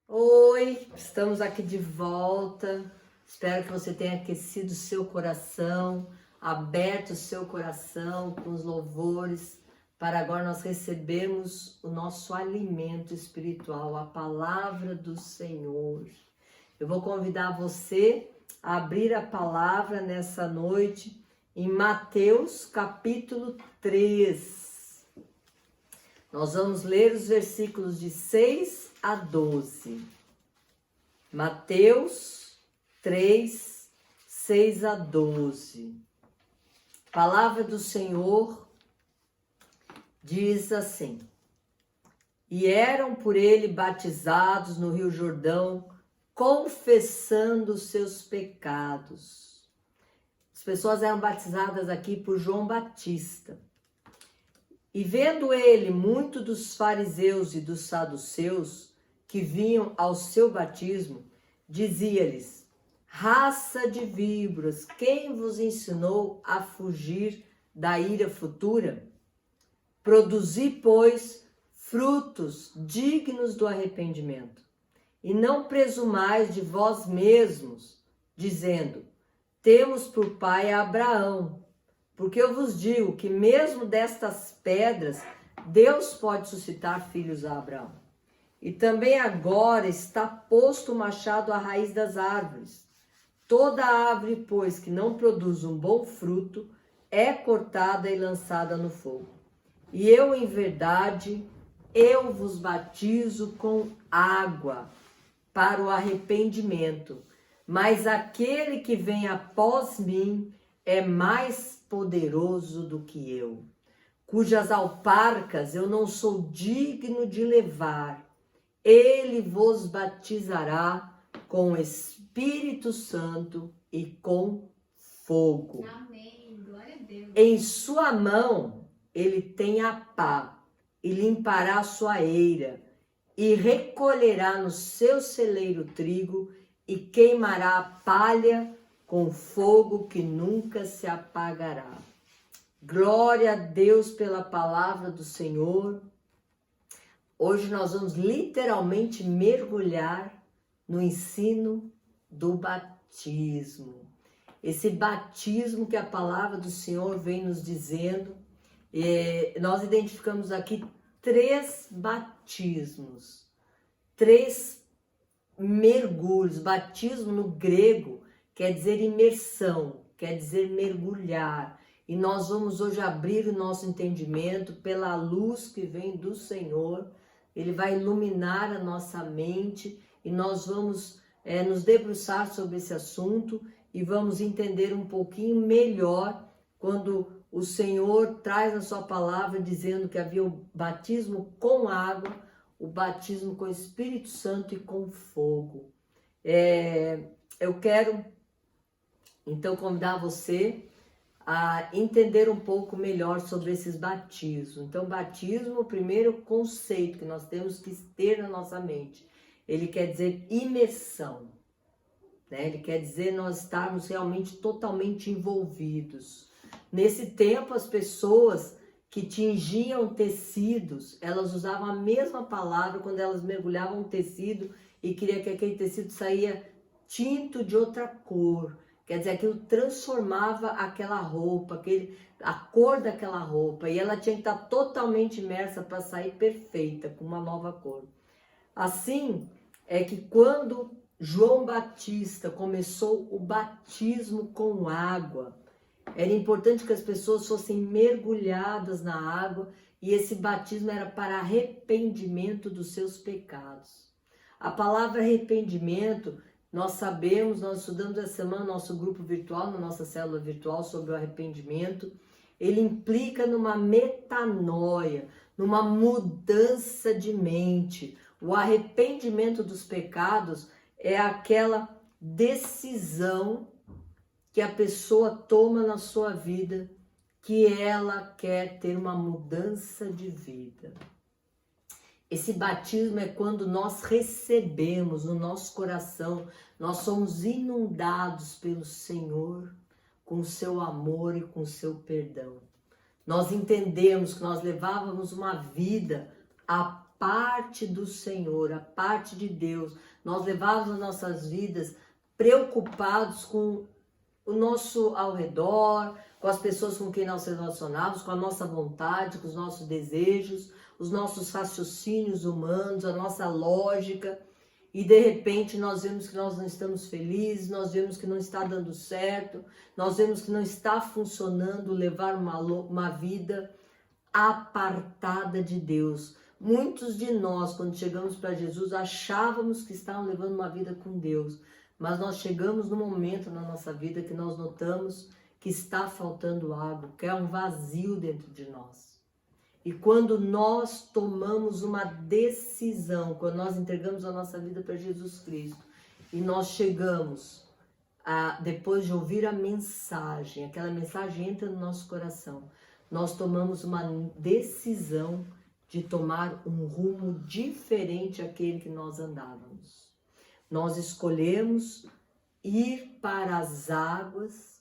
Oi, estamos aqui de volta. Espero que você tenha aquecido o seu coração, aberto o seu coração com os louvores, para agora nós recebermos o nosso alimento espiritual, a palavra do Senhor. Eu vou convidar você a abrir a palavra nessa noite em Mateus capítulo 3. Nós vamos ler os versículos de 6 a 12. Mateus 3, 6 a 12. Palavra do Senhor diz assim: E eram por ele batizados no Rio Jordão, confessando os seus pecados. As pessoas eram batizadas aqui por João Batista. E vendo ele muito dos fariseus e dos saduceus que vinham ao seu batismo, dizia-lhes: Raça de víboras, quem vos ensinou a fugir da ira futura? Produzi, pois, frutos dignos do arrependimento. E não presumais de vós mesmos, dizendo: Temos por pai a Abraão. Porque eu vos digo que mesmo destas pedras, Deus pode suscitar filhos a Abraão. E também agora está posto o machado à raiz das árvores. Toda árvore, pois, que não produz um bom fruto, é cortada e lançada no fogo. E eu, em verdade, eu vos batizo com água para o arrependimento. Mas aquele que vem após mim é mais poderoso do que eu, cujas alparcas eu não sou digno de levar. Ele vos batizará com o Espírito Santo e com fogo. Amém. Glória a Deus. Em sua mão ele tem a pá, e limpará a sua eira, e recolherá no seu celeiro trigo, e queimará a palha com fogo que nunca se apagará. Glória a Deus pela palavra do Senhor. Hoje nós vamos literalmente mergulhar no ensino do batismo. Esse batismo que a palavra do Senhor vem nos dizendo. Nós identificamos aqui 3 batismos, 3 mergulhos. Batismo no grego quer dizer imersão, quer dizer mergulhar. E nós vamos hoje abrir o nosso entendimento pela luz que vem do Senhor. Ele vai iluminar a nossa mente e nós vamos nos debruçar sobre esse assunto e vamos entender um pouquinho melhor quando o Senhor traz na sua palavra dizendo que havia o batismo com água, o batismo com o Espírito Santo e com fogo. Eu quero então convidar você a entender um pouco melhor sobre esses batismos. Então, batismo, o primeiro conceito que nós temos que ter na nossa mente, ele quer dizer imersão, né? Ele quer dizer nós estarmos realmente totalmente envolvidos. Nesse tempo, as pessoas que tingiam tecidos, elas usavam a mesma palavra quando elas mergulhavam o tecido e queria que aquele tecido saía tinto de outra cor. Quer dizer, aquilo transformava aquela roupa, a cor daquela roupa, e ela tinha que estar totalmente imersa para sair perfeita, com uma nova cor. Assim é que quando João Batista começou o batismo com água, era importante que as pessoas fossem mergulhadas na água, e esse batismo era para arrependimento dos seus pecados. A palavra arrependimento, nós sabemos, nós estudamos essa semana no nosso grupo virtual, na nossa célula virtual sobre o arrependimento. Ele implica numa metanoia, numa mudança de mente. O arrependimento dos pecados é aquela decisão que a pessoa toma na sua vida, que ela quer ter uma mudança de vida. Esse batismo é quando nós recebemos no nosso coração, nós somos inundados pelo Senhor com o seu amor e com o seu perdão. Nós entendemos que nós levávamos uma vida parte do Senhor, a parte de Deus. Nós levávamos as nossas vidas preocupados com o nosso ao redor, com as pessoas com quem nós relacionávamos, com a nossa vontade, com os nossos desejos, os nossos raciocínios humanos, a nossa lógica. E de repente nós vemos que nós não estamos felizes, nós vemos que não está dando certo, nós vemos que não está funcionando levar uma vida apartada de Deus. Muitos de nós, quando chegamos para Jesus, achávamos que estavam levando uma vida com Deus, mas nós chegamos num momento na nossa vida que nós notamos que está faltando algo, que é um vazio dentro de nós. E quando nós tomamos uma decisão, quando nós entregamos a nossa vida para Jesus Cristo, e nós chegamos, depois de ouvir a mensagem, aquela mensagem entra no nosso coração, nós tomamos uma decisão de tomar um rumo diferente daquele que nós andávamos. Nós escolhemos ir para as águas,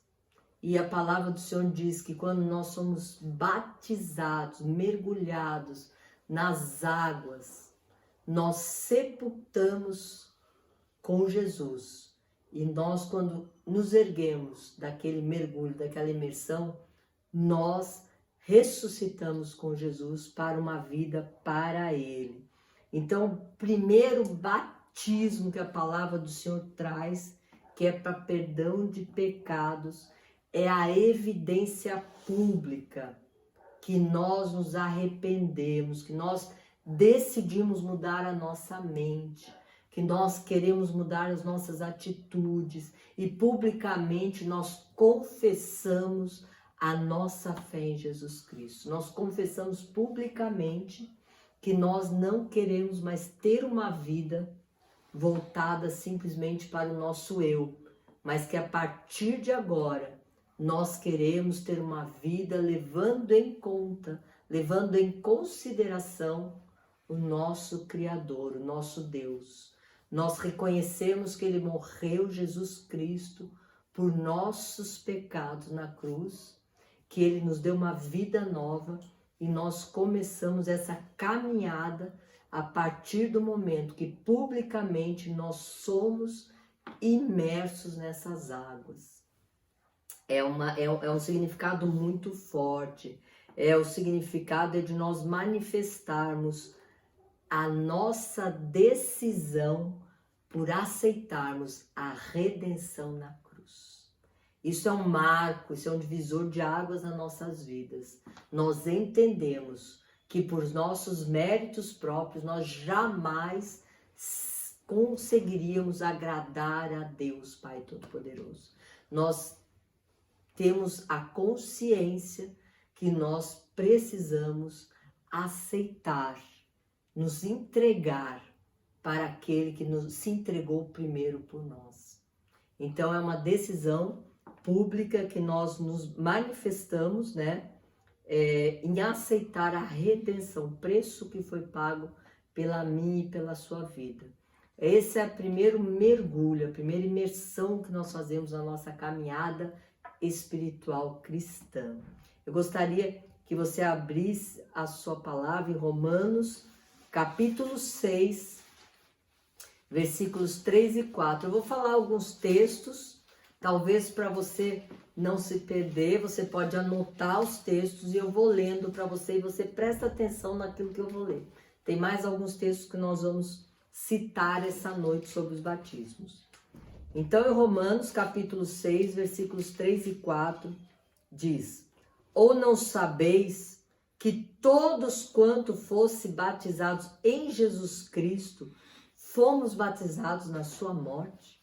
e a palavra do Senhor diz que quando nós somos batizados, mergulhados nas águas, nós sepultamos com Jesus. E nós, quando nos erguemos daquele mergulho, daquela imersão, nós ressuscitamos com Jesus para uma vida para Ele. Então, o primeiro batismo que a palavra do Senhor traz, que é para perdão de pecados, é a evidência pública que nós nos arrependemos, que nós decidimos mudar a nossa mente, que nós queremos mudar as nossas atitudes e publicamente nós confessamos a nossa fé em Jesus Cristo. Nós confessamos publicamente que nós não queremos mais ter uma vida voltada simplesmente para o nosso eu, mas que a partir de agora nós queremos ter uma vida levando em conta, levando em consideração o nosso Criador, o nosso Deus. Nós reconhecemos que Ele morreu, Jesus Cristo, por nossos pecados na cruz, que Ele nos deu uma vida nova e nós começamos essa caminhada a partir do momento que publicamente nós somos imersos nessas águas. É um significado muito forte. O significado de nós manifestarmos a nossa decisão por aceitarmos a redenção na cruz. Isso é um marco, isso é um divisor de águas nas nossas vidas. Nós entendemos que por nossos méritos próprios nós jamais conseguiríamos agradar a Deus Pai Todo-Poderoso. Nós temos a consciência que nós precisamos aceitar, nos entregar para aquele que se entregou primeiro por nós. Então é uma decisão pública que nós nos manifestamos, em aceitar a redenção, o preço que foi pago pela minha e pela sua vida. Esse é o primeiro mergulho, a primeira imersão que nós fazemos na nossa caminhada espiritual cristã. Eu gostaria que você abrisse a sua palavra em Romanos, capítulo 6, versículos 3 e 4. Eu vou falar alguns textos, talvez para você não se perder, você pode anotar os textos e eu vou lendo para você e você presta atenção naquilo que eu vou ler. Tem mais alguns textos que nós vamos citar essa noite sobre os batismos. Então, em Romanos, capítulo 6, versículos 3 e 4, diz: Ou não sabeis que todos quanto fosse batizados em Jesus Cristo, fomos batizados na sua morte?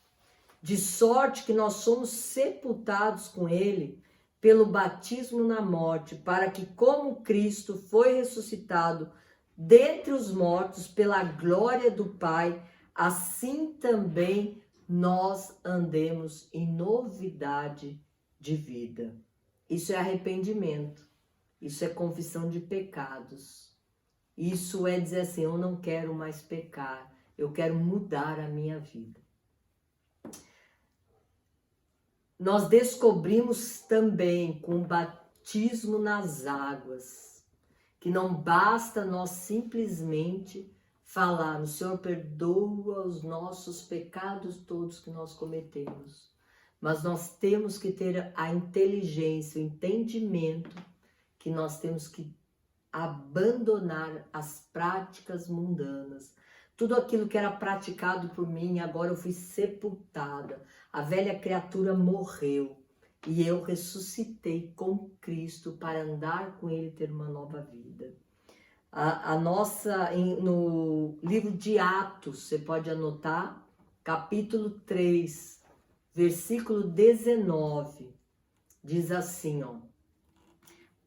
De sorte que nós somos sepultados com ele pelo batismo na morte, para que, como Cristo foi ressuscitado dentre os mortos pela glória do Pai, assim também nós andemos em novidade de vida. Isso é arrependimento, isso é confissão de pecados. Isso é dizer assim, eu não quero mais pecar, eu quero mudar a minha vida. Nós descobrimos também com o batismo nas águas que não basta nós simplesmente falarmos, Senhor, perdoa os nossos pecados todos que nós cometemos. Mas nós temos que ter a inteligência, o entendimento que nós temos que abandonar as práticas mundanas. Tudo aquilo que era praticado por mim, agora eu fui sepultada. A velha criatura morreu e eu ressuscitei com Cristo para andar com Ele e ter uma nova vida. No livro de Atos, você pode anotar, capítulo 3, versículo 19, diz assim, ó: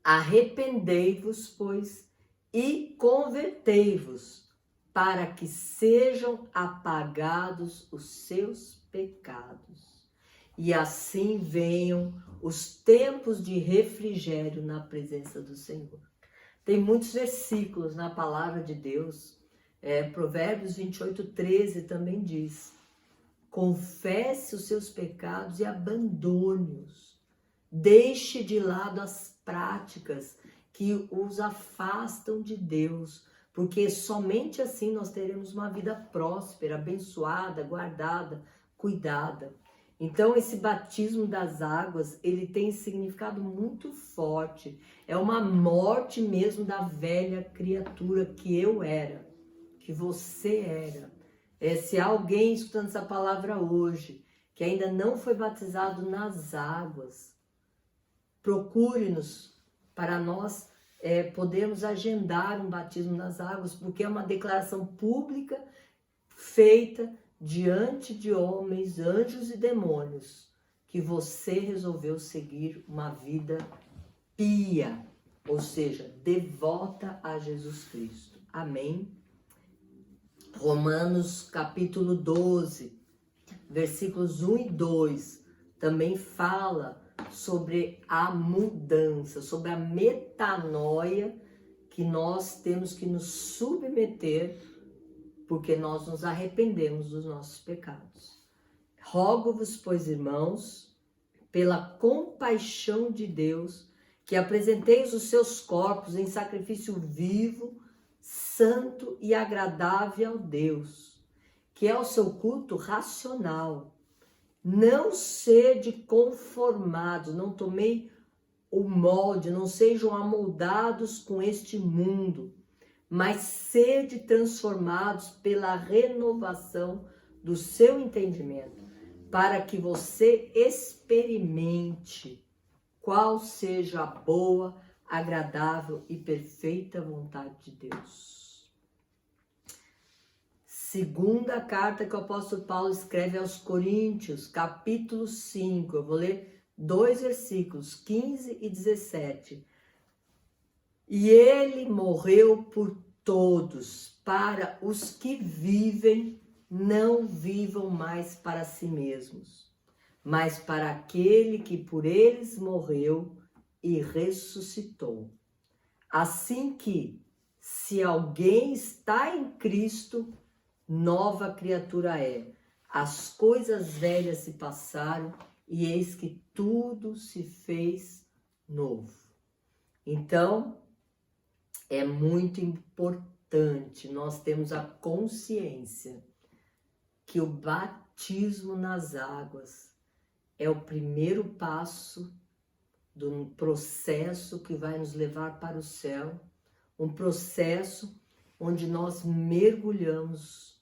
arrependei-vos, pois, e convertei-vos, para que sejam apagados os seus pecados, e assim venham os tempos de refrigério na presença do Senhor. Tem muitos versículos na palavra de Deus. Provérbios 28:13 também diz: confesse os seus pecados e abandone-os. Deixe de lado as práticas que os afastam de Deus, porque somente assim nós teremos uma vida próspera, abençoada, guardada, cuidada. Então, esse batismo das águas, ele tem significado muito forte. É uma morte mesmo da velha criatura que eu era, que você era. Se há alguém escutando essa palavra hoje, que ainda não foi batizado nas águas, procure-nos para nós podermos agendar um batismo nas águas, porque é uma declaração pública feita diante de homens, anjos e demônios, que você resolveu seguir uma vida pia, ou seja, devota a Jesus Cristo. Amém? Romanos capítulo 12, versículos 1 e 2, também fala sobre a mudança, sobre a metanoia que nós temos que nos submeter, porque nós nos arrependemos dos nossos pecados. Rogo-vos, pois, irmãos, pela compaixão de Deus, que apresenteis os seus corpos em sacrifício vivo, santo e agradável ao Deus, que é o seu culto racional. Não sede conformados, não tomei o molde, não sejam amoldados com este mundo, mas sede transformados pela renovação do seu entendimento, para que você experimente qual seja a boa, agradável e perfeita vontade de Deus. Segunda carta que o apóstolo Paulo escreve aos Coríntios, capítulo 5, eu vou ler 2 versículos, 15 e 17. E ele morreu por todos, para os que vivem, não vivam mais para si mesmos, mas para aquele que por eles morreu e ressuscitou. Assim que, se alguém está em Cristo, nova criatura é. As coisas velhas se passaram e eis que tudo se fez novo. Então, é muito importante nós termos a consciência que o batismo nas águas é o primeiro passo de um processo que vai nos levar para o céu, um processo onde nós mergulhamos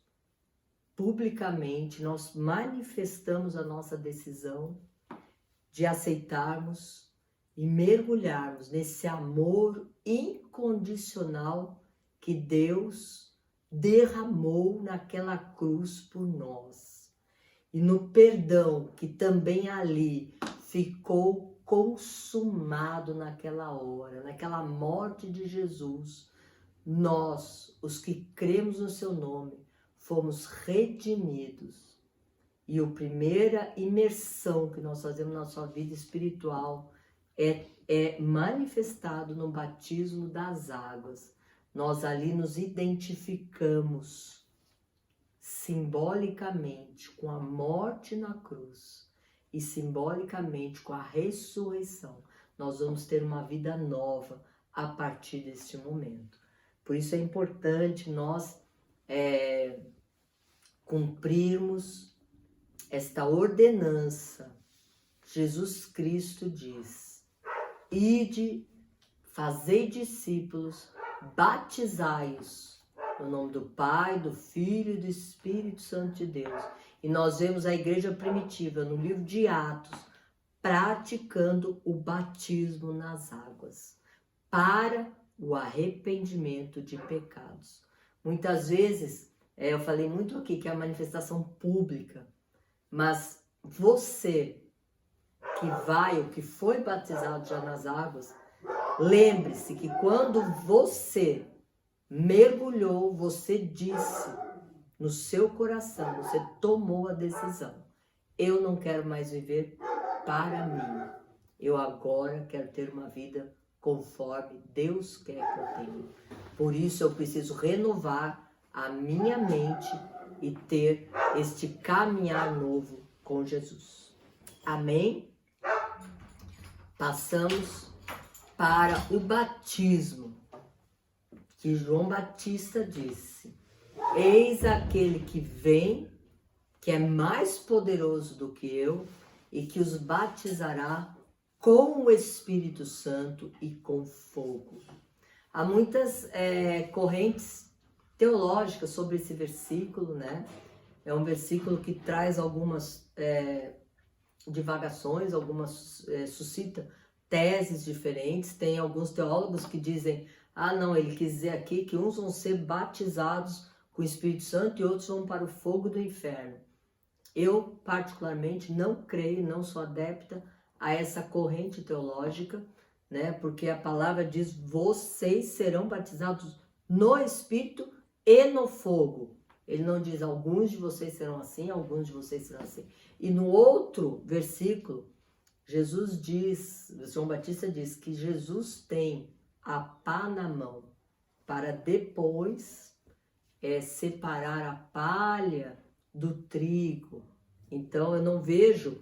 publicamente, nós manifestamos a nossa decisão de aceitarmos e mergulharmos nesse amor incondicional que Deus derramou naquela cruz por nós. E no perdão que também ali ficou consumado naquela hora, naquela morte de Jesus, nós, os que cremos no seu nome, fomos redimidos. E a primeira imersão que nós fazemos na nossa vida espiritual é manifestado no batismo das águas. Nós ali nos identificamos simbolicamente com a morte na cruz e simbolicamente com a ressurreição. Nós vamos ter uma vida nova a partir deste momento. Por isso é importante nós cumprirmos esta ordenança. Jesus Cristo diz: ide, fazei discípulos, batizai-os no nome do Pai, do Filho e do Espírito Santo de Deus. E nós vemos a igreja primitiva no livro de Atos praticando o batismo nas águas para o arrependimento de pecados. Muitas vezes, eu falei muito aqui que é a manifestação pública, mas você que vai ou que foi batizado já nas águas, lembre-se que quando você mergulhou, você disse no seu coração, você tomou a decisão: eu não quero mais viver para mim, eu agora quero ter uma vida conforme Deus quer que eu tenha. Por isso eu preciso renovar a minha mente e ter este caminhar novo com Jesus. Amém? Passamos para o batismo, que João Batista disse: eis aquele que vem, que é mais poderoso do que eu, e que os batizará com o Espírito Santo e com fogo. Há muitas correntes teológicas sobre esse versículo, né? É um versículo que traz algumas divagações, suscita teses diferentes. Tem alguns teólogos que dizem: ah, não, ele quis dizer aqui que uns vão ser batizados com o Espírito Santo e outros vão para o fogo do inferno. Eu, particularmente, não creio, não sou adepta a essa corrente teológica, né? Porque a palavra diz: vocês serão batizados no Espírito e no fogo. Ele não diz: alguns de vocês serão assim, alguns de vocês serão assim. E no outro versículo, João Batista diz que Jesus tem a pá na mão para depois separar a palha do trigo. Então eu não vejo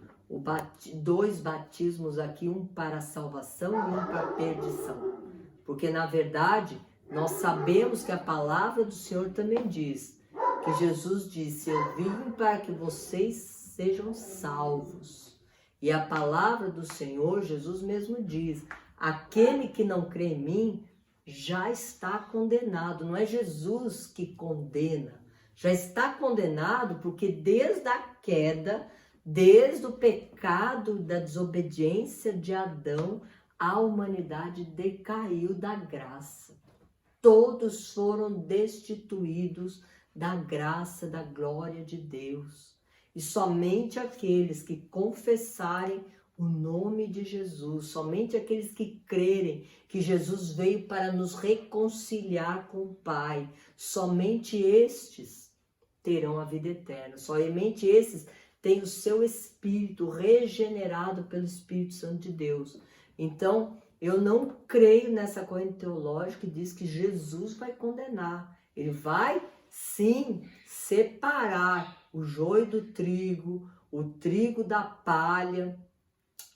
dois batismos aqui, um para a salvação e um para a perdição. Porque na verdade nós sabemos que a palavra do Senhor também diz que Jesus disse: eu vim para que vocês sejam salvos. E a palavra do Senhor, Jesus mesmo diz: aquele que não crê em mim já está condenado. Não é Jesus que condena. Já está condenado porque desde a queda, desde o pecado da desobediência de Adão, a humanidade decaiu da graça. Todos foram destituídos da graça, da glória de Deus. E somente aqueles que confessarem o nome de Jesus, somente aqueles que crerem que Jesus veio para nos reconciliar com o Pai, somente estes terão a vida eterna. Somente esses têm o seu espírito regenerado pelo Espírito Santo de Deus. Então, eu não creio nessa corrente teológica que diz que Jesus vai condenar. Ele vai, sim, separar o joio do trigo, o trigo da palha,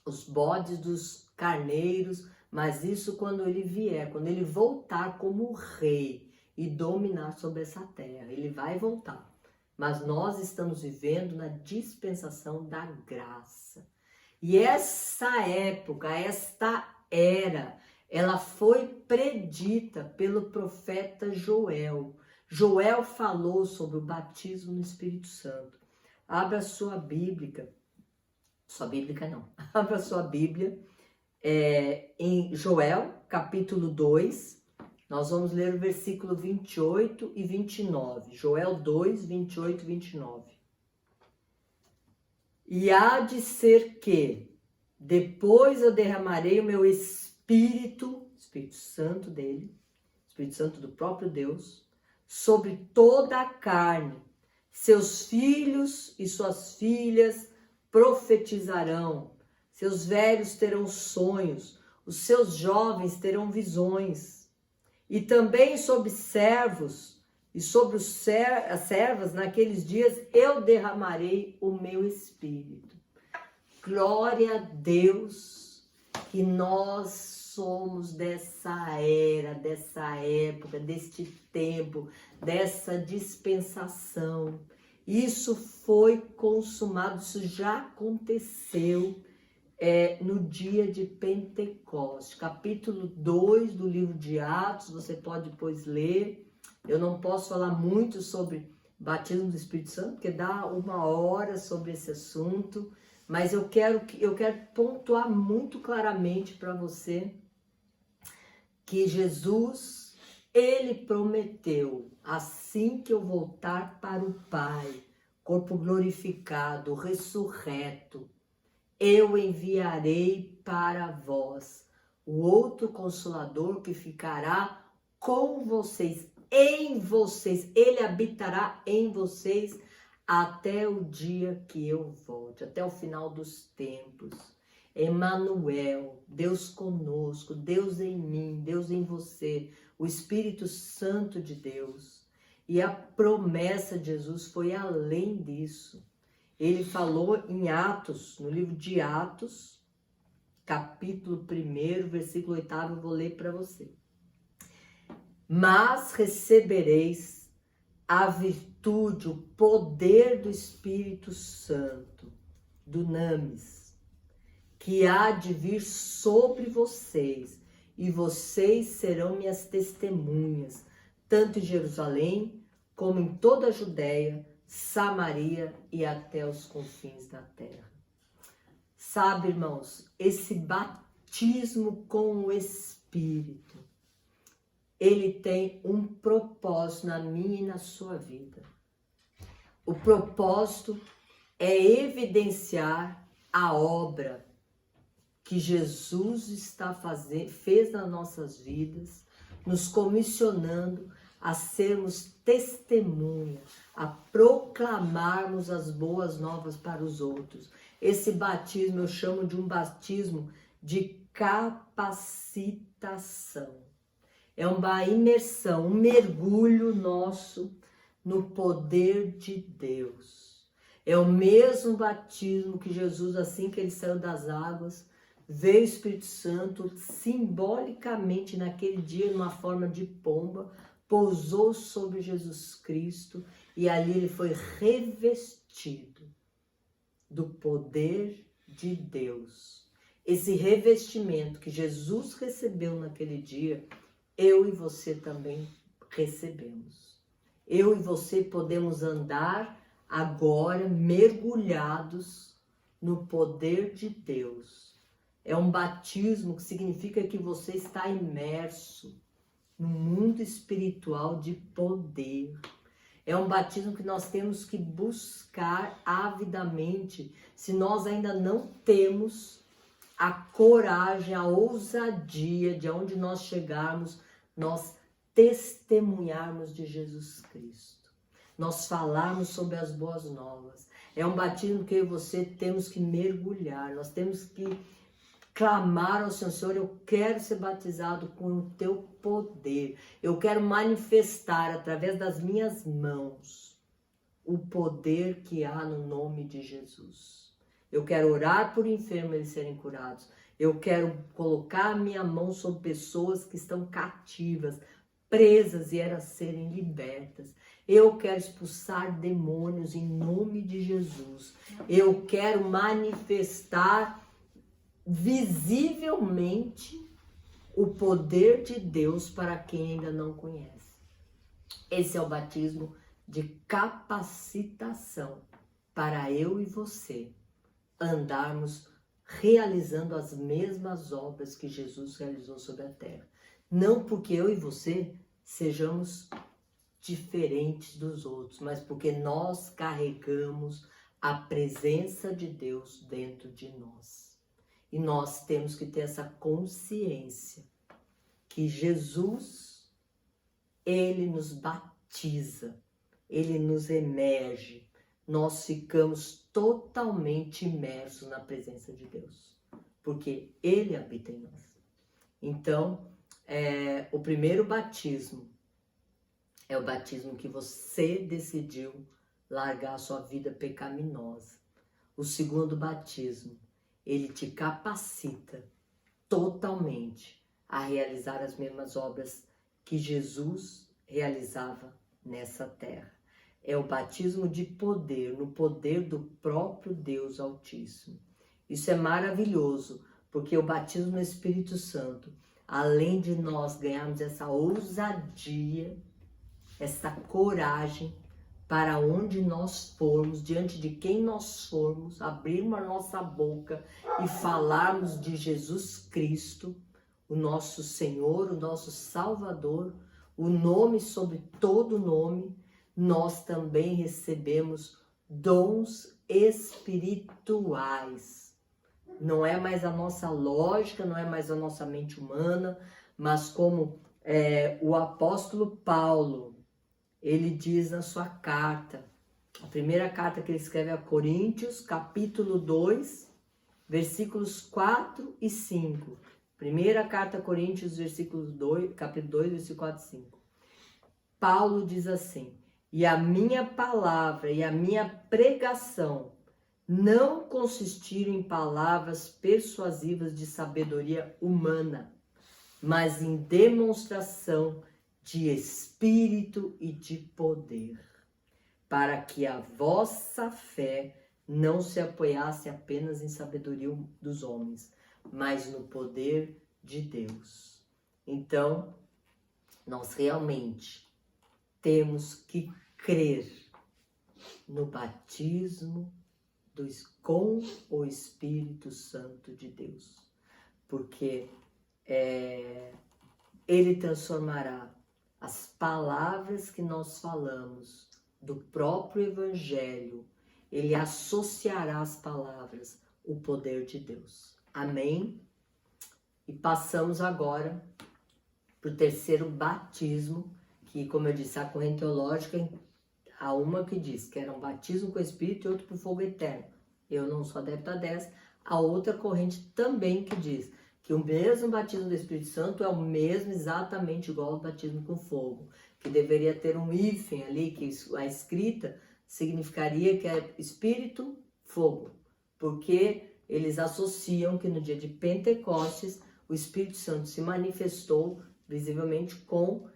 os bodes dos carneiros, mas isso quando ele vier, quando ele voltar como rei e dominar sobre essa terra. Ele vai voltar. Mas nós estamos vivendo na dispensação da graça. E essa época, esta era, ela foi predita pelo profeta Joel. Joel falou sobre o batismo no Espírito Santo. Abra sua Bíblia. Abra sua Bíblia em Joel, capítulo 2. Nós vamos ler o versículo 28 e 29. Joel 2, 28 e 29. E há de ser que, depois eu derramarei o meu Espírito Santo dele, Espírito Santo do próprio Deus, sobre toda a carne. Seus filhos e suas filhas profetizarão, seus velhos terão sonhos, os seus jovens terão visões. E também sobre servos e sobre as servas, naqueles dias, eu derramarei o meu Espírito. Glória a Deus, que nós somos dessa era, dessa época, deste tempo, dessa dispensação. Isso foi consumado, isso já aconteceu no dia de Pentecostes. Capítulo 2 do livro de Atos, você pode depois ler. Eu não posso falar muito sobre batismo do Espírito Santo, porque dá 1 hora sobre esse assunto, mas eu quero pontuar muito claramente para você que Jesus, ele prometeu, assim que eu voltar para o Pai, corpo glorificado, ressurreto, eu enviarei para vós o outro Consolador que ficará com vocês, em vocês, ele habitará em vocês até o dia que eu volte, até o final dos tempos. Emmanuel, Deus conosco, Deus em mim, Deus em você, o Espírito Santo de Deus. E a promessa de Jesus foi além disso. Ele falou em Atos, no livro de Atos, capítulo 1, versículo 8, eu vou ler para você. Mas recebereis a virtude, o poder do Espírito Santo, dunamis, que há de vir sobre vocês, e vocês serão minhas testemunhas, tanto em Jerusalém, como em toda a Judéia, Samaria e até os confins da terra. Sabe, irmãos, esse batismo com o Espírito, ele tem um propósito na minha e na sua vida. O propósito é evidenciar a obra que Jesus fez nas nossas vidas, nos comissionando a sermos testemunhas, a proclamarmos as boas novas para os outros. Esse batismo eu chamo de um batismo de capacitação. É uma imersão, um mergulho nosso no poder de Deus. É o mesmo batismo que Jesus, assim que ele saiu das águas, veio o Espírito Santo, simbolicamente naquele dia, numa forma de pomba, pousou sobre Jesus Cristo e ali ele foi revestido do poder de Deus. Esse revestimento que Jesus recebeu naquele dia, eu e você também recebemos. Eu e você podemos andar agora mergulhados no poder de Deus. É um batismo que significa que você está imerso no mundo espiritual de poder. É um batismo que nós temos que buscar avidamente, se nós ainda não temos a coragem, a ousadia de onde nós chegarmos, nós testemunharmos de Jesus Cristo. Nós falarmos sobre as boas novas. É um batismo que eu e você temos que mergulhar, nós temos que clamar ao Senhor, eu quero ser batizado com o teu poder. Eu quero manifestar através das minhas mãos o poder que há no nome de Jesus. Eu quero orar por enfermos eles serem curados. Eu quero colocar a minha mão sobre pessoas que estão cativas, presas e elas serem libertas. Eu quero expulsar demônios em nome de Jesus. Eu quero manifestar visivelmente o poder de Deus para quem ainda não conhece. Esse é o batismo de capacitação para eu e você andarmos realizando as mesmas obras que Jesus realizou sobre a terra. Não porque eu e você sejamos diferentes dos outros, mas porque nós carregamos a presença de Deus dentro de nós. E nós temos que ter essa consciência que Jesus, ele nos batiza, ele nos emerge. Nós ficamos totalmente imersos na presença de Deus, porque ele habita em nós. Então, o primeiro batismo é o batismo que você decidiu largar a sua vida pecaminosa. O segundo batismo, ele te capacita totalmente a realizar as mesmas obras que Jesus realizava nessa terra. É o batismo de poder, no poder do próprio Deus Altíssimo. Isso é maravilhoso, porque o batismo no Espírito Santo, além de nós ganharmos essa ousadia, essa coragem, para onde nós formos, diante de quem nós formos, abrirmos a nossa boca e falarmos de Jesus Cristo, o nosso Senhor, o nosso Salvador, o nome sobre todo nome, nós também recebemos dons espirituais. Não é mais a nossa lógica, não é mais a nossa mente humana, mas como o apóstolo Paulo, ele diz na sua carta, a primeira carta que ele escreve a Coríntios, capítulo 2, versículos 4 e 5. Primeira carta a Coríntios, capítulo 2, versículo 4 e 5. Paulo diz assim: e a minha palavra e a minha pregação não consistiram em palavras persuasivas de sabedoria humana, mas em demonstração de espírito e de poder, para que a vossa fé não se apoiasse apenas em sabedoria dos homens, mas no poder de Deus. Então, nós realmente temos que crer no batismo com o Espírito Santo de Deus, porque ele transformará as palavras que nós falamos do próprio Evangelho, ele associará às palavras o poder de Deus. Amém? E passamos agora para o terceiro batismo, que, como eu disse, a corrente teológica, há uma que diz que era um batismo com o Espírito e outro por fogo eterno. Eu não sou adepta dessa. A outra corrente também que diz que o mesmo batismo do Espírito Santo é o mesmo, exatamente igual ao batismo com fogo, que deveria ter um hífen ali, que a escrita significaria que é Espírito, fogo, porque eles associam que no dia de Pentecostes o Espírito Santo se manifestou visivelmente com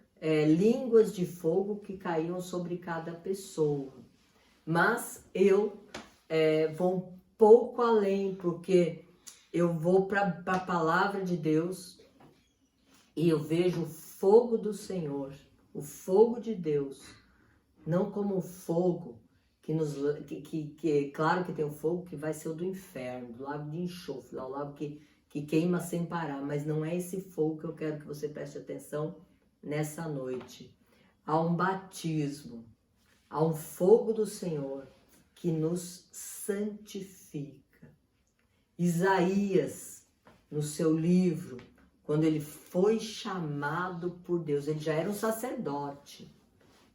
línguas de fogo que caíam sobre cada pessoa. Mas eu vou um pouco além, porque eu vou para a palavra de Deus e eu vejo o fogo do Senhor, o fogo de Deus, não como o fogo claro que tem um fogo que vai ser o do inferno, do lago de enxofre, lá o lago que queima sem parar, mas não é esse fogo que eu quero que você preste atenção nessa noite. Há um batismo, há um fogo do Senhor que nos santifica. Isaías, no seu livro, quando ele foi chamado por Deus, ele já era um sacerdote,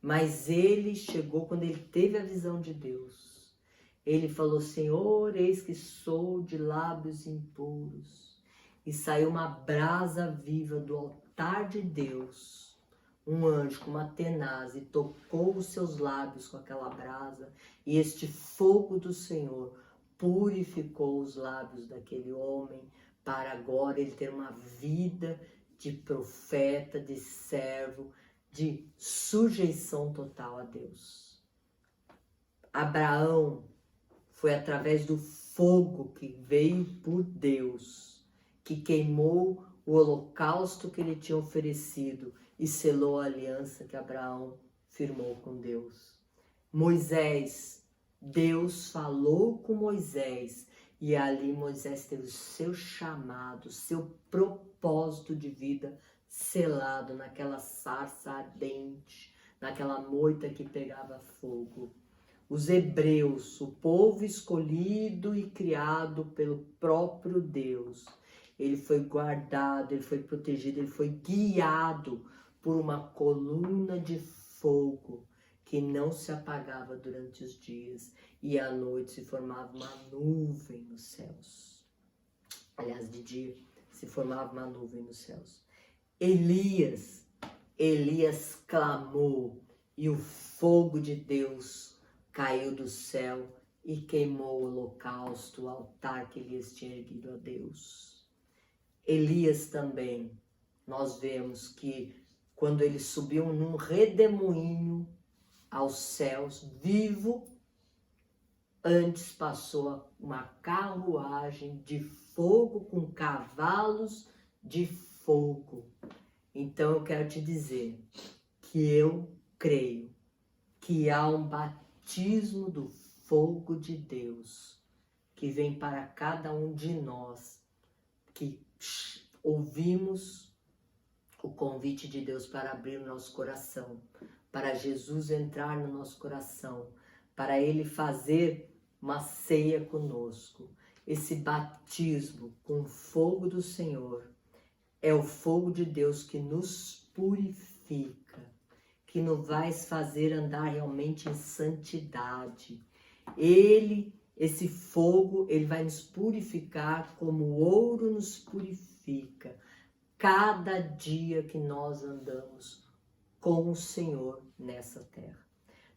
mas ele chegou quando ele teve a visão de Deus. Ele falou: Senhor, eis que sou de lábios impuros. E saiu uma brasa viva do altar de Deus. Um anjo com uma tenaz e tocou os seus lábios com aquela brasa. E este fogo do Senhor purificou os lábios daquele homem, para agora ele ter uma vida de profeta, de servo, de sujeição total a Deus. Abraão foi através do fogo que veio por Deus, que queimou o holocausto que ele tinha oferecido e selou a aliança que Abraão firmou com Deus. Moisés, Deus falou com Moisés e ali Moisés teve o seu chamado, seu propósito de vida selado naquela sarça ardente, naquela moita que pegava fogo. Os hebreus, o povo escolhido e criado pelo próprio Deus, ele foi guardado, ele foi protegido, ele foi guiado por uma coluna de fogo que não se apagava durante os dias e à noite se formava uma nuvem nos céus. Aliás, de dia se formava uma nuvem nos céus. Elias clamou e o fogo de Deus caiu do céu e queimou o holocausto, o altar que Elias tinha erguido a Deus. Elias também nós vemos que quando ele subiu num redemoinho aos céus, vivo, antes passou uma carruagem de fogo com cavalos de fogo. Então eu quero te dizer que eu creio que há um batismo do fogo de Deus que vem para cada um de nós que ouvimos o convite de Deus para abrir o nosso coração, para Jesus entrar no nosso coração, para Ele fazer uma ceia conosco. Esse batismo com o fogo do Senhor é o fogo de Deus que nos purifica, que nos vai fazer andar realmente em santidade. Esse fogo, ele vai nos purificar como o ouro nos purifica. Cada dia que nós andamos com o Senhor nessa terra.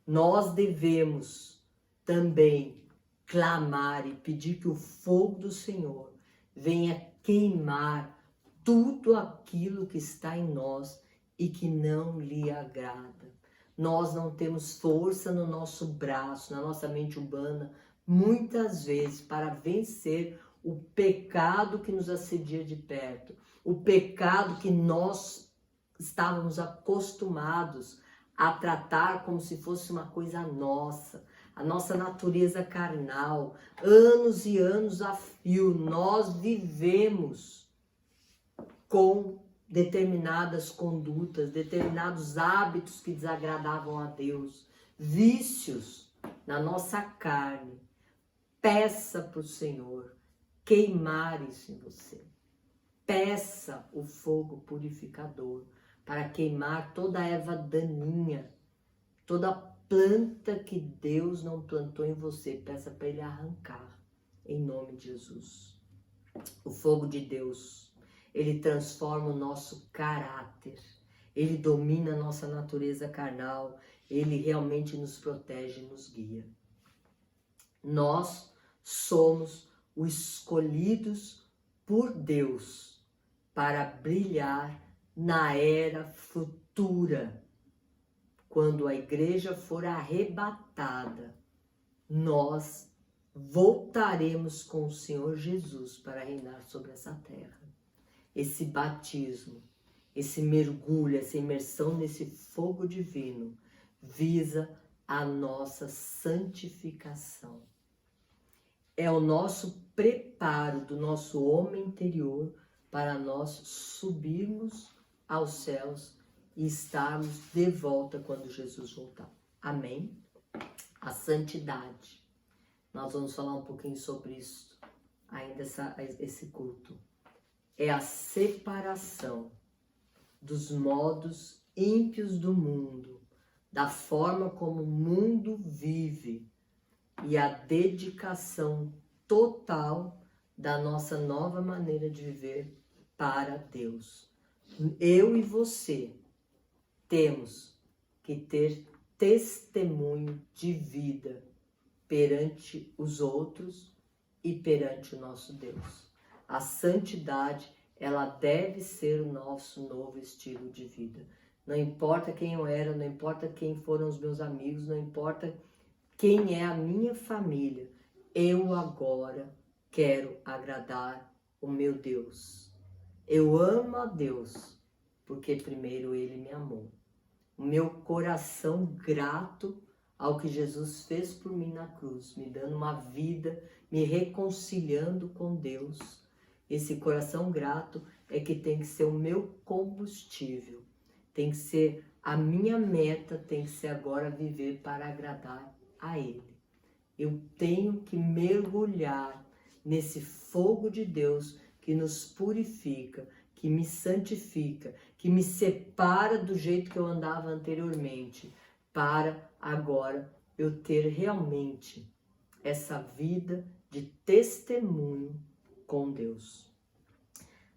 Nós devemos também clamar e pedir que o fogo do Senhor venha queimar tudo aquilo que está em nós e que não lhe agrada. Nós não temos força no nosso braço, na nossa mente humana, muitas vezes para vencer o pecado que nos assedia de perto, o pecado que nós estávamos acostumados a tratar como se fosse uma coisa nossa, a nossa natureza carnal. Anos e anos a fio, nós vivemos com determinadas condutas, determinados hábitos que desagradavam a Deus, vícios na nossa carne. Peça para o Senhor queimar isso em você. Peça o fogo purificador para queimar toda a erva daninha, toda planta que Deus não plantou em você. Peça para Ele arrancar, em nome de Jesus. O fogo de Deus, ele transforma o nosso caráter, ele domina a nossa natureza carnal, ele realmente nos protege e nos guia. Nós somos os escolhidos por Deus para brilhar na era futura. Quando a igreja for arrebatada, nós voltaremos com o Senhor Jesus para reinar sobre essa terra. Esse batismo, esse mergulho, essa imersão nesse fogo divino visa a nossa santificação. É o nosso preparo do nosso homem interior para nós subirmos aos céus e estarmos de volta quando Jesus voltar. Amém? A santidade. Nós vamos falar um pouquinho sobre isso ainda esse culto. É a separação dos modos ímpios do mundo, da forma como o mundo vive e a dedicação total da nossa nova maneira de viver para Deus. Eu e você temos que ter testemunho de vida perante os outros e perante o nosso Deus. A santidade, ela deve ser o nosso novo estilo de vida. Não importa quem eu era, não importa quem foram os meus amigos, não importa quem é a minha família, eu agora quero agradar o meu Deus. Eu amo a Deus, porque primeiro Ele me amou. O meu coração grato ao que Jesus fez por mim na cruz, me dando uma vida, me reconciliando com Deus. Esse coração grato é que tem que ser o meu combustível, tem que ser a minha meta, tem que ser agora viver para agradar a Ele. Eu tenho que mergulhar nesse fogo de Deus que nos purifica, que me santifica, que me separa do jeito que eu andava anteriormente, para agora eu ter realmente essa vida de testemunho com Deus.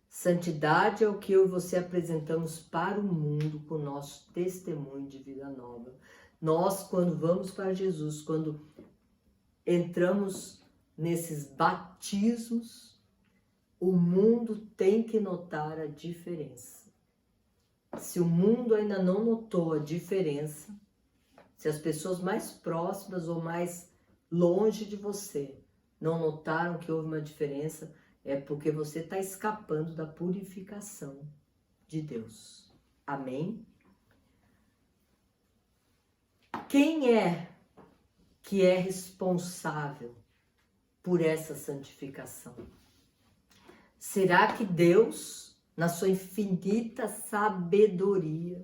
Santidade é o que eu e você apresentamos para o mundo com o nosso testemunho de vida nova. Nós, quando vamos para Jesus, quando entramos nesses batismos, o mundo tem que notar a diferença. se o mundo ainda não notou a diferença, se as pessoas mais próximas ou mais longe de você não notaram que houve uma diferença, é porque você está escapando da purificação de Deus. Amém? Quem é que é responsável por essa santificação? Será que Deus, na sua infinita sabedoria,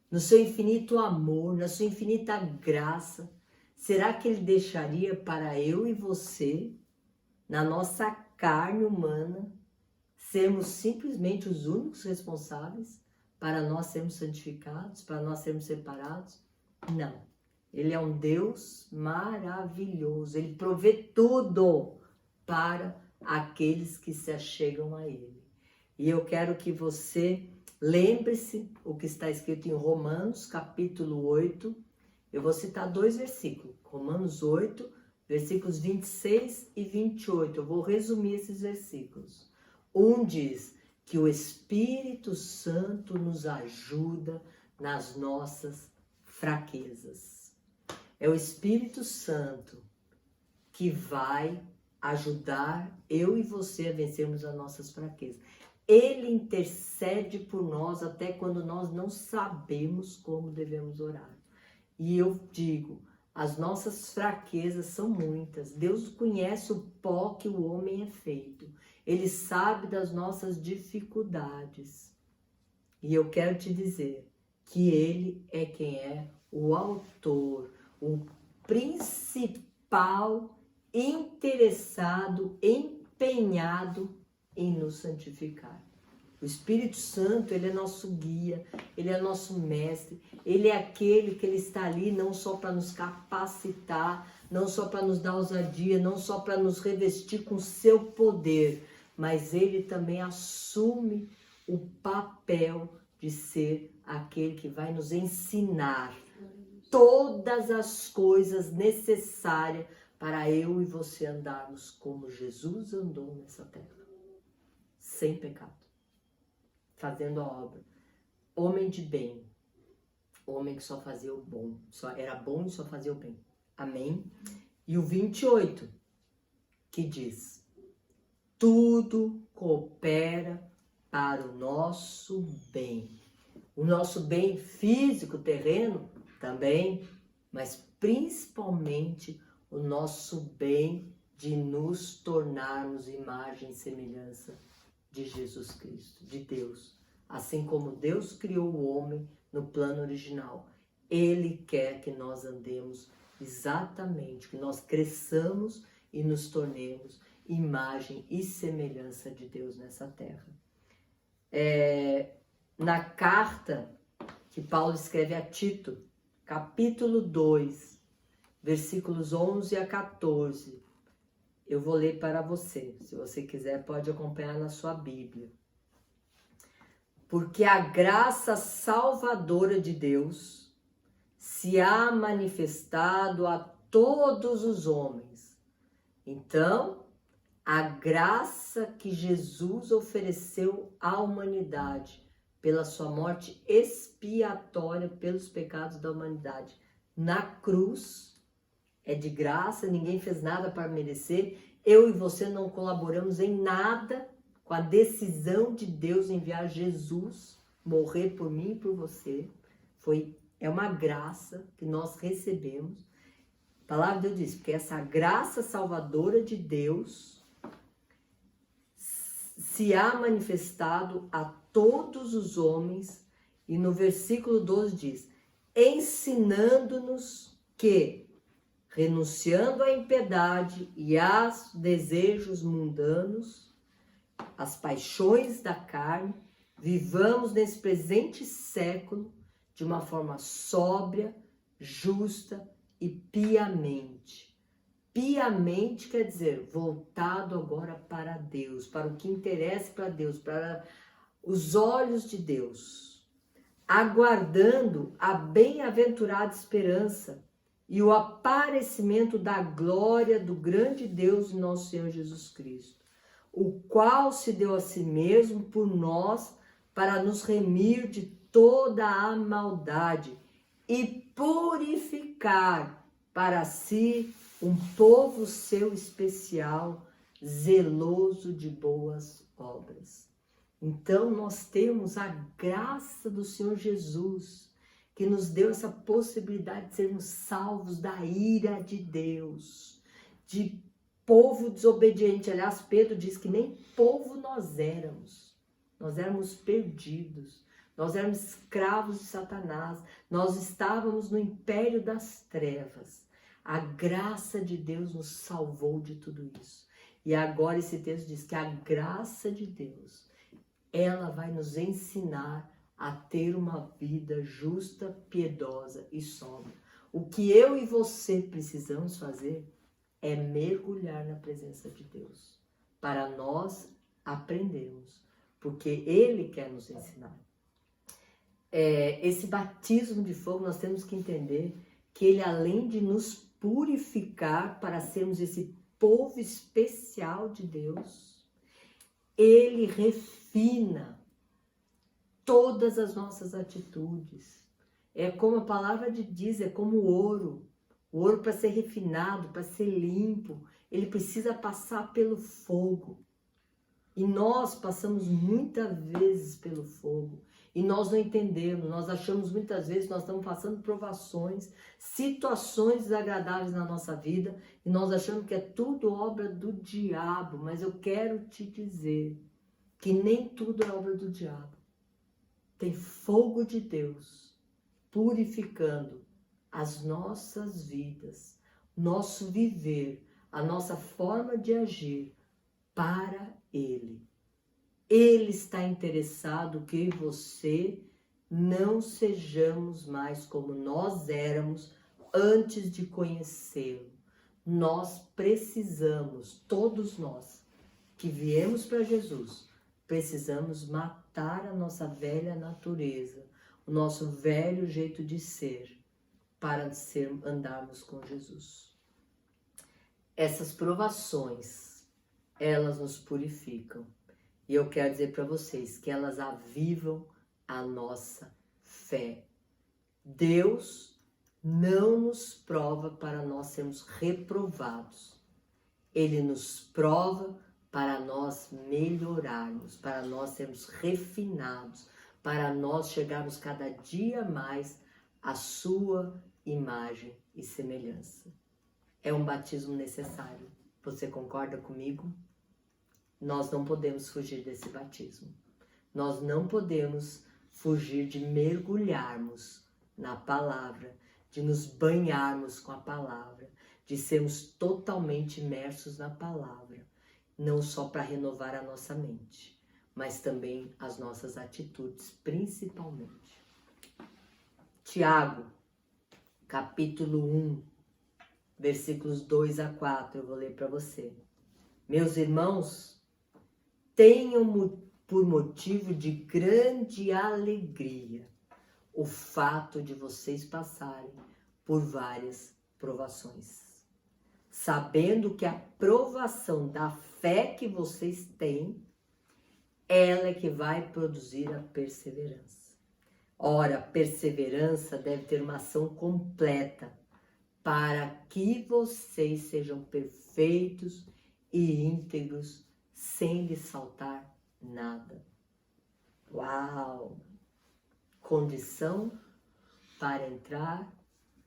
no seu infinito amor, na sua infinita graça, será que Ele deixaria para eu e você, na nossa carne humana, sermos simplesmente os únicos responsáveis para nós sermos santificados, para nós sermos separados? Não. Ele é um Deus maravilhoso. Ele provê tudo para aqueles que se achegam a Ele. E eu quero que você lembre-se o que está escrito em Romanos, capítulo 8. Eu vou citar 2 versículos. Romanos 8, versículos 26 e 28. Eu vou resumir esses versículos. Um diz que o Espírito Santo nos ajuda nas nossas fraquezas. É o Espírito Santo que vai ajudar eu e você a vencermos as nossas fraquezas. Ele intercede por nós até quando nós não sabemos como devemos orar. E eu digo, as nossas fraquezas são muitas. Deus conhece o pó que o homem é feito. Ele sabe das nossas dificuldades. E eu quero te dizer que Ele é quem é o autor, o principal interessado, empenhado em nos santificar. O Espírito Santo, ele é nosso guia, ele é nosso mestre, ele é aquele que ele está ali não só para nos capacitar, não só para nos dar ousadia, não só para nos revestir com seu poder, mas ele também assume o papel de ser aquele que vai nos ensinar todas as coisas necessárias para eu e você andarmos como Jesus andou nessa terra, sem pecado, fazendo a obra. Homem de bem, homem que só fazia o bom, só era bom e só fazia o bem. Amém? E o 28, que diz: tudo coopera para o nosso bem. O nosso bem físico, terreno, também, mas principalmente o nosso bem de nos tornarmos imagem e semelhança de Jesus Cristo, de Deus. Assim como Deus criou o homem no plano original, Ele quer que nós andemos exatamente, que nós cresçamos e nos tornemos imagem e semelhança de Deus nessa terra. Na carta que Paulo escreve a Tito, capítulo 2, versículos 11 a 14, eu vou ler para você. Se você quiser, pode acompanhar na sua Bíblia. Porque a graça salvadora de Deus se há manifestado a todos os homens. Então, a graça que Jesus ofereceu à humanidade pela sua morte expiatória pelos pecados da humanidade na cruz é de graça, ninguém fez nada para merecer. Eu e você não colaboramos em nada com a decisão de Deus enviar Jesus morrer por mim e por você. É uma graça que nós recebemos. A palavra de Deus diz, porque essa graça salvadora de Deus se há manifestado a todos os homens, e no versículo 12 diz, ensinando-nos que, renunciando à impiedade e aos desejos mundanos, as paixões da carne, vivamos nesse presente século de uma forma sóbria, justa e piamente. Piamente quer dizer voltado agora para Deus, para o que interessa para Deus, para os olhos de Deus, aguardando a bem-aventurada esperança e o aparecimento da glória do grande Deus e nosso Senhor Jesus Cristo, o qual se deu a si mesmo por nós para nos remir de toda a maldade e purificar para si um povo seu especial, zeloso de boas obras. Então nós temos a graça do Senhor Jesus, que nos deu essa possibilidade de sermos salvos da ira de Deus, de povo desobediente. Aliás, Pedro diz que nem povo nós éramos perdidos, nós éramos escravos de Satanás, nós estávamos no império das trevas. A graça de Deus nos salvou de tudo isso. E agora esse texto diz que a graça de Deus, ela vai nos ensinar a ter uma vida justa, piedosa e sóbria. O que eu e você precisamos fazer é mergulhar na presença de Deus, para nós aprendermos, porque Ele quer nos ensinar. Esse batismo de fogo, nós temos que entender que ele, além de nos purificar para sermos esse povo especial de Deus, ele refina todas as nossas atitudes. É como a palavra diz, é como o ouro. O ouro, para ser refinado, para ser limpo, ele precisa passar pelo fogo. E nós passamos muitas vezes pelo fogo. E nós não entendemos, nós achamos muitas vezes que nós estamos passando provações, situações desagradáveis na nossa vida, e nós achamos que é tudo obra do diabo. Mas eu quero te dizer que nem tudo é obra do diabo. Tem fogo de Deus purificando as nossas vidas, nosso viver, a nossa forma de agir para Ele. Ele está interessado que você não sejamos mais como nós éramos antes de conhecê-lo. Nós precisamos, todos nós que viemos para Jesus, precisamos matar a nossa velha natureza, o nosso velho jeito de ser, para andarmos com Jesus. Essas provações, elas nos purificam. E eu quero dizer para vocês que elas avivam a nossa fé. Deus não nos prova para nós sermos reprovados. Ele nos prova para nós melhorarmos, para nós sermos refinados, para nós chegarmos cada dia mais à sua imagem e semelhança. É um batismo necessário. Você concorda comigo? Nós não podemos fugir desse batismo. Nós não podemos fugir de mergulharmos na palavra, de nos banharmos com a palavra, de sermos totalmente imersos na palavra, não só para renovar a nossa mente, mas também as nossas atitudes, principalmente. Tiago, capítulo 1, versículos 2 a 4, eu vou ler para você. Meus irmãos, tenham por motivo de grande alegria o fato de vocês passarem por várias provações, sabendo que a provação da fé que vocês têm, ela é que vai produzir a perseverança. Ora, a perseverança deve ter uma ação completa, para que vocês sejam perfeitos e íntegros, sem lhe faltar nada. Uau! Condição para entrar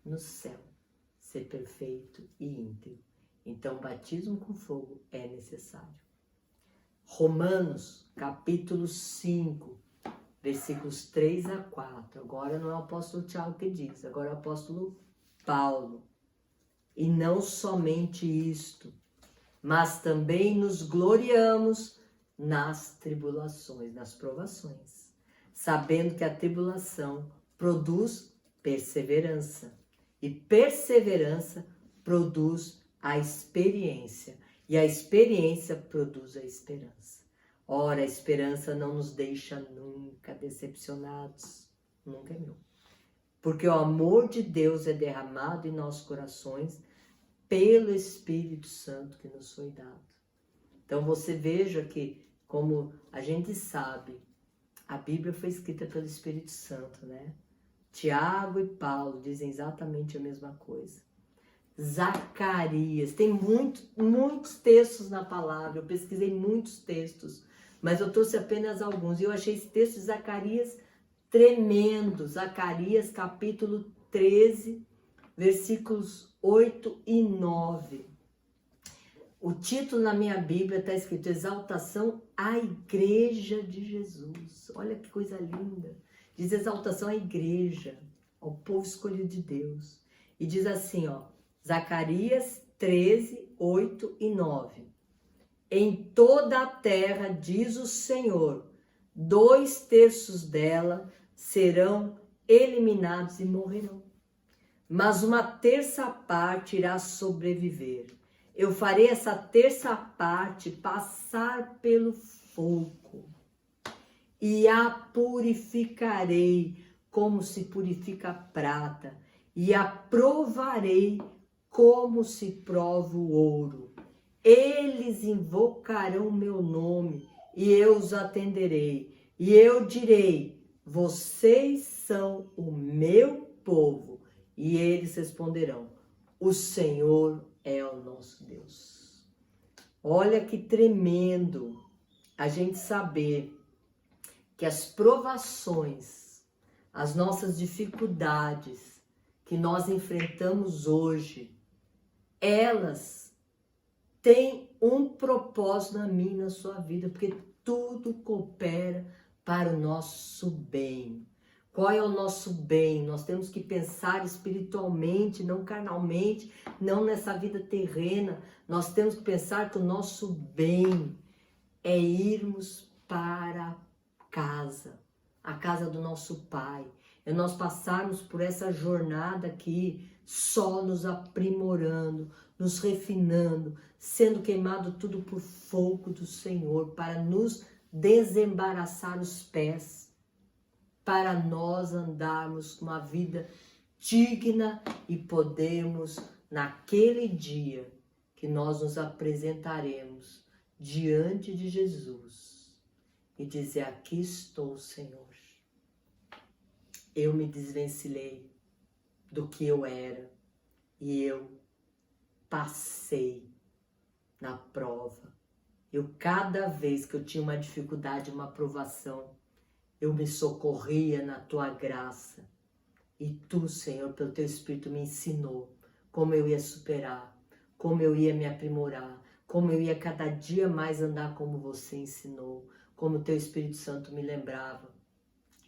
no céu, ser perfeito e íntegro. Então, batismo com fogo é necessário. Romanos, capítulo 5, versículos 3 a 4. Agora não é o apóstolo Tiago que diz, agora é o apóstolo Paulo. E não somente isto, mas também nos gloriamos nas tribulações, nas provações, sabendo que a tribulação produz perseverança, e perseverança produz a experiência, e a experiência produz a esperança. Ora, a esperança não nos deixa nunca decepcionados, nunca é meu, porque o amor de Deus é derramado em nossos corações pelo Espírito Santo que nos foi dado. Então você veja que, como a gente sabe, A Bíblia foi escrita pelo Espírito Santo, né? Tiago e Paulo dizem exatamente a mesma coisa. Zacarias, tem muitos textos na palavra, eu pesquisei muitos textos, mas eu trouxe apenas alguns. E eu achei esse texto de Zacarias tremendo. Zacarias capítulo 13, versículos 8 e 9. O título na minha Bíblia está escrito Exaltação à Igreja de Jesus. Olha que coisa linda. Diz exaltação à igreja, ao povo escolhido de Deus. E diz assim, ó, Zacarias 13, 8 e 9. Em toda a terra, diz o Senhor, 2/3 dela serão eliminados e morrerão. Mas 1/3 parte irá sobreviver. Eu farei essa 1/3 parte passar pelo fogo e a purificarei como se purifica a prata e a provarei como se prova o ouro. Eles invocarão meu nome e eu os atenderei. E eu direi, vocês são o meu povo. E eles responderão, o Senhor é o nosso Deus. Olha que tremendo a gente saber que as provações, as nossas dificuldades que nós enfrentamos hoje, elas têm um propósito na minha e na sua vida, porque tudo coopera para o nosso bem. Qual é o nosso bem? Nós temos que pensar espiritualmente, não carnalmente, não nessa vida terrena. Nós temos que pensar que o nosso bem é irmos para casa, a casa do nosso Pai. É nós passarmos por essa jornada aqui, só nos aprimorando, nos refinando, sendo queimado tudo por fogo do Senhor, para nos desembaraçar os pés, para nós andarmos uma vida digna e podermos, naquele dia que nós nos apresentaremos diante de Jesus e dizer, aqui estou, Senhor. Eu me desvencilhei do que eu era e eu passei na prova. Cada vez que eu tinha uma dificuldade, uma provação, eu me socorria na tua graça. E tu, Senhor, pelo teu Espírito me ensinou como eu ia superar, como eu ia me aprimorar, como eu ia cada dia mais andar como você ensinou, como o teu Espírito Santo me lembrava.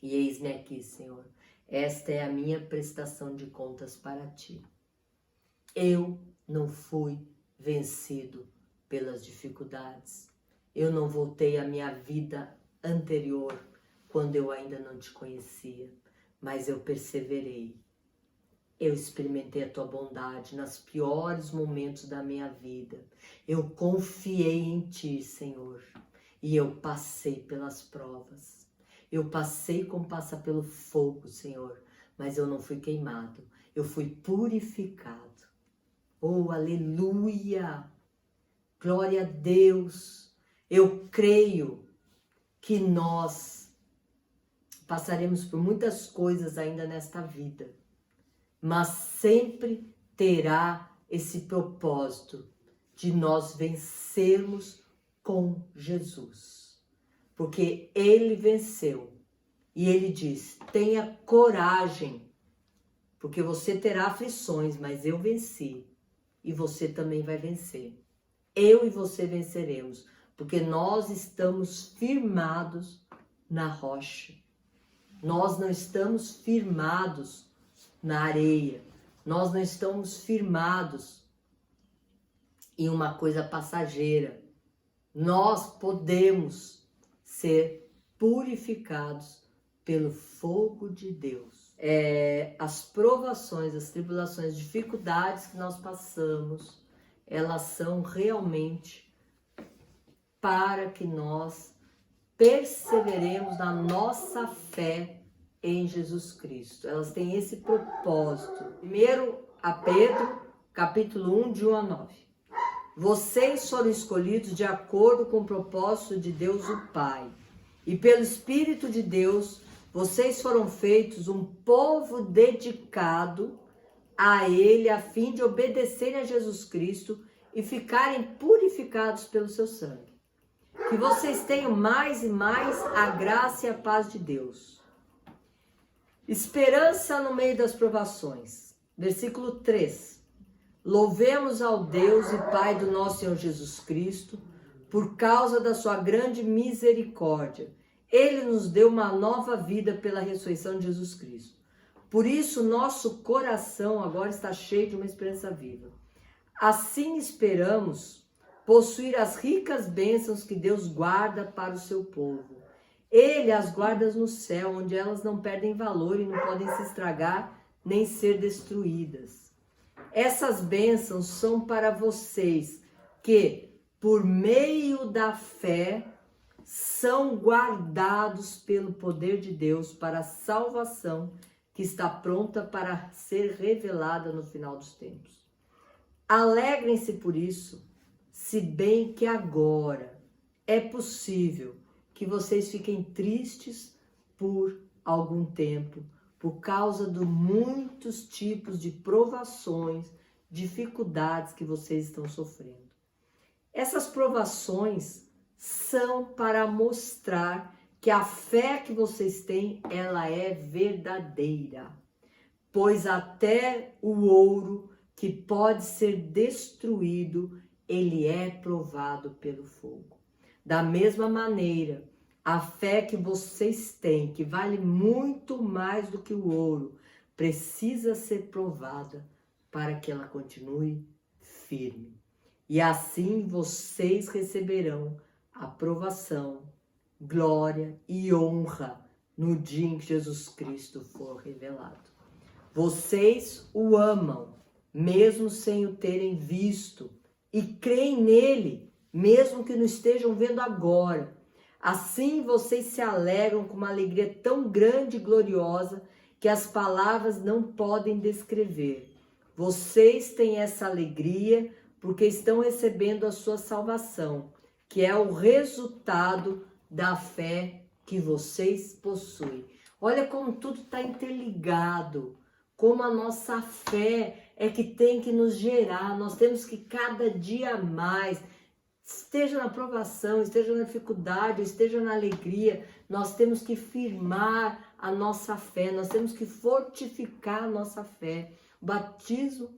E eis-me aqui, Senhor. Esta é a minha prestação de contas para ti. Eu não fui vencido pelas dificuldades. Eu não voltei à minha vida anterior, quando eu ainda não te conhecia, mas eu perseverei. Eu experimentei a tua bondade nos piores momentos da minha vida. Eu confiei em ti, Senhor, e eu passei pelas provas. Eu passei como passa pelo fogo, Senhor, mas eu não fui queimado. Eu fui purificado. Oh, aleluia! Glória a Deus! Eu creio que nós passaremos por muitas coisas ainda nesta vida, mas sempre terá esse propósito de nós vencermos com Jesus. Porque ele venceu e ele diz, tenha coragem, porque você terá aflições, mas eu venci e você também vai vencer. Eu e você venceremos, porque nós estamos firmados na rocha. Nós não estamos firmados na areia. Nós não estamos firmados em uma coisa passageira. Nós podemos ser purificados pelo fogo de Deus. As provações, as tribulações, as dificuldades que nós passamos, elas são realmente para que nós perseveremos na nossa fé em Jesus Cristo. Elas têm esse propósito. Primeiro a Pedro, capítulo 1, de 1 a 9. Vocês foram escolhidos de acordo com o propósito de Deus o Pai. E pelo Espírito de Deus, vocês foram feitos um povo dedicado a Ele, a fim de obedecerem a Jesus Cristo e ficarem purificados pelo seu sangue. Que vocês tenham mais e mais a graça e a paz de Deus. Esperança no meio das provações. Versículo 3. Louvemos ao Deus e Pai do nosso Senhor Jesus Cristo, por causa da sua grande misericórdia. Ele nos deu uma nova vida pela ressurreição de Jesus Cristo. Por isso, nosso coração agora está cheio de uma esperança viva. Assim esperamos possuir as ricas bênçãos que Deus guarda para o seu povo. Ele as guarda no céu, onde elas não perdem valor e não podem se estragar nem ser destruídas. Essas bênçãos são para vocês que, por meio da fé, são guardados pelo poder de Deus para a salvação que está pronta para ser revelada no final dos tempos. Alegrem-se por isso, se bem que agora é possível que vocês fiquem tristes por algum tempo, por causa de muitos tipos de provações, dificuldades que vocês estão sofrendo. Essas provações são para mostrar que a fé que vocês têm, ela é verdadeira. Pois até o ouro que pode ser destruído, ele é provado pelo fogo. Da mesma maneira, a fé que vocês têm, que vale muito mais do que o ouro, precisa ser provada para que ela continue firme. E assim vocês receberão aprovação, glória e honra no dia em que Jesus Cristo for revelado. Vocês o amam, mesmo sem o terem visto, e creem nele, mesmo que não estejam vendo agora. Assim vocês se alegram com uma alegria tão grande e gloriosa que as palavras não podem descrever. Vocês têm essa alegria porque estão recebendo a sua salvação, que é o resultado da fé que vocês possuem. Olha como tudo está interligado, como a nossa fé é que tem que nos gerar. Nós temos que cada dia mais, esteja na provação, esteja na dificuldade, esteja na alegria, nós temos que firmar a nossa fé, nós temos que fortificar a nossa fé. O batismo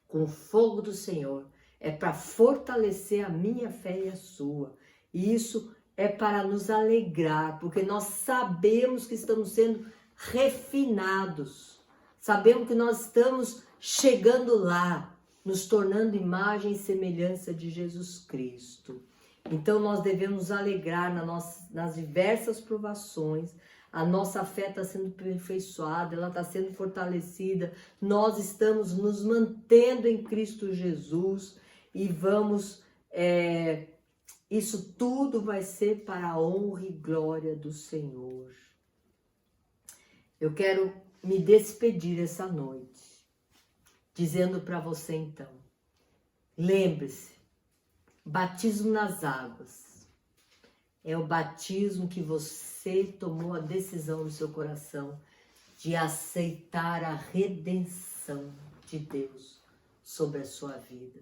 com o fogo do Senhor é para fortalecer a minha fé e a sua. E isso é para nos alegrar, porque nós sabemos que estamos sendo refinados. Sabemos que nós estamos chegando lá, nos tornando imagem e semelhança de Jesus Cristo. Então nós devemos nos alegrar nas diversas provações. A nossa fé está sendo aperfeiçoada, ela está sendo fortalecida. Nós estamos nos mantendo em Cristo Jesus e vamos... Isso tudo vai ser para a honra e glória do Senhor. Eu quero me despedir essa noite, dizendo para você então, lembre-se, batismo nas águas é o batismo que você tomou a decisão no seu coração de aceitar a redenção de Deus sobre a sua vida.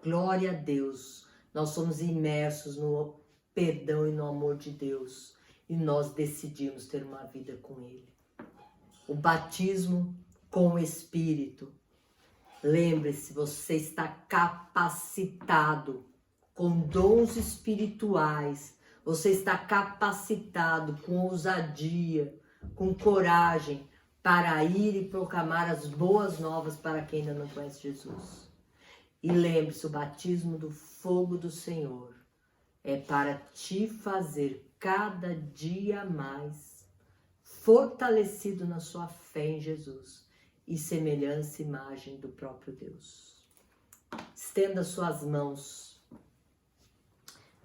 Glória a Deus! Nós somos imersos no perdão e no amor de Deus e nós decidimos ter uma vida com Ele. O batismo com o Espírito. Lembre-se, você está capacitado com dons espirituais. Você está capacitado com ousadia, com coragem para ir e proclamar as boas novas para quem ainda não conhece Jesus. E lembre-se, o batismo do fogo do Senhor é para te fazer cada dia mais fortalecido na sua fé em Jesus e semelhança e imagem do próprio Deus. Estenda suas mãos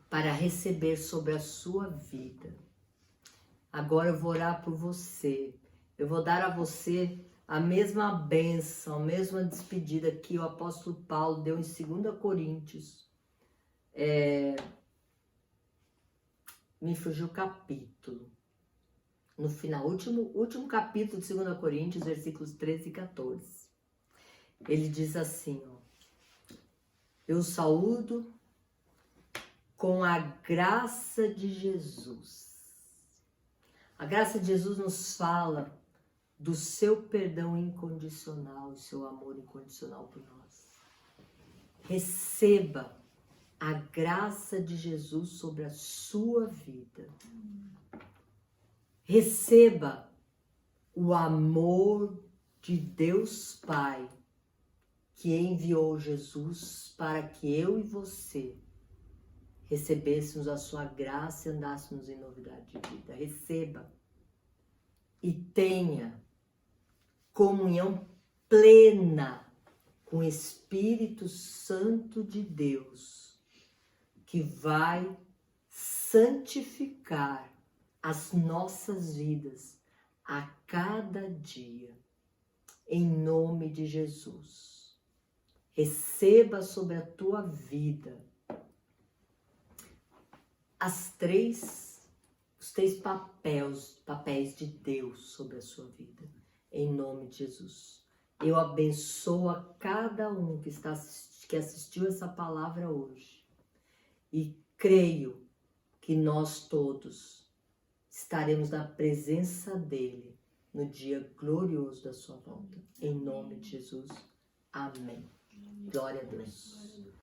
para receber sobre a sua vida. Agora eu vou orar por você. Eu vou dar a você a mesma bênção, a mesma despedida que o apóstolo Paulo deu em 2 Coríntios. me fugiu o capítulo. No final, último capítulo de 2 Coríntios, versículos 13 e 14. Ele diz assim, ó. Eu saúdo com a graça de Jesus. A graça de Jesus nos fala do seu perdão incondicional, o seu amor incondicional por nós. Receba a graça de Jesus sobre a sua vida. Receba o amor de Deus Pai, que enviou Jesus para que eu e você recebêssemos a sua graça e andássemos em novidade de vida. Receba e tenha comunhão plena com o Espírito Santo de Deus, que vai santificar as nossas vidas a cada dia, em nome de Jesus. Receba sobre a tua vida os três papéis de Deus sobre a sua vida, em nome de Jesus. Eu abençoo a cada um que assistiu essa palavra hoje e creio que nós todos estaremos na presença dele no dia glorioso da sua volta. Em nome de Jesus. Amém. Glória a Deus.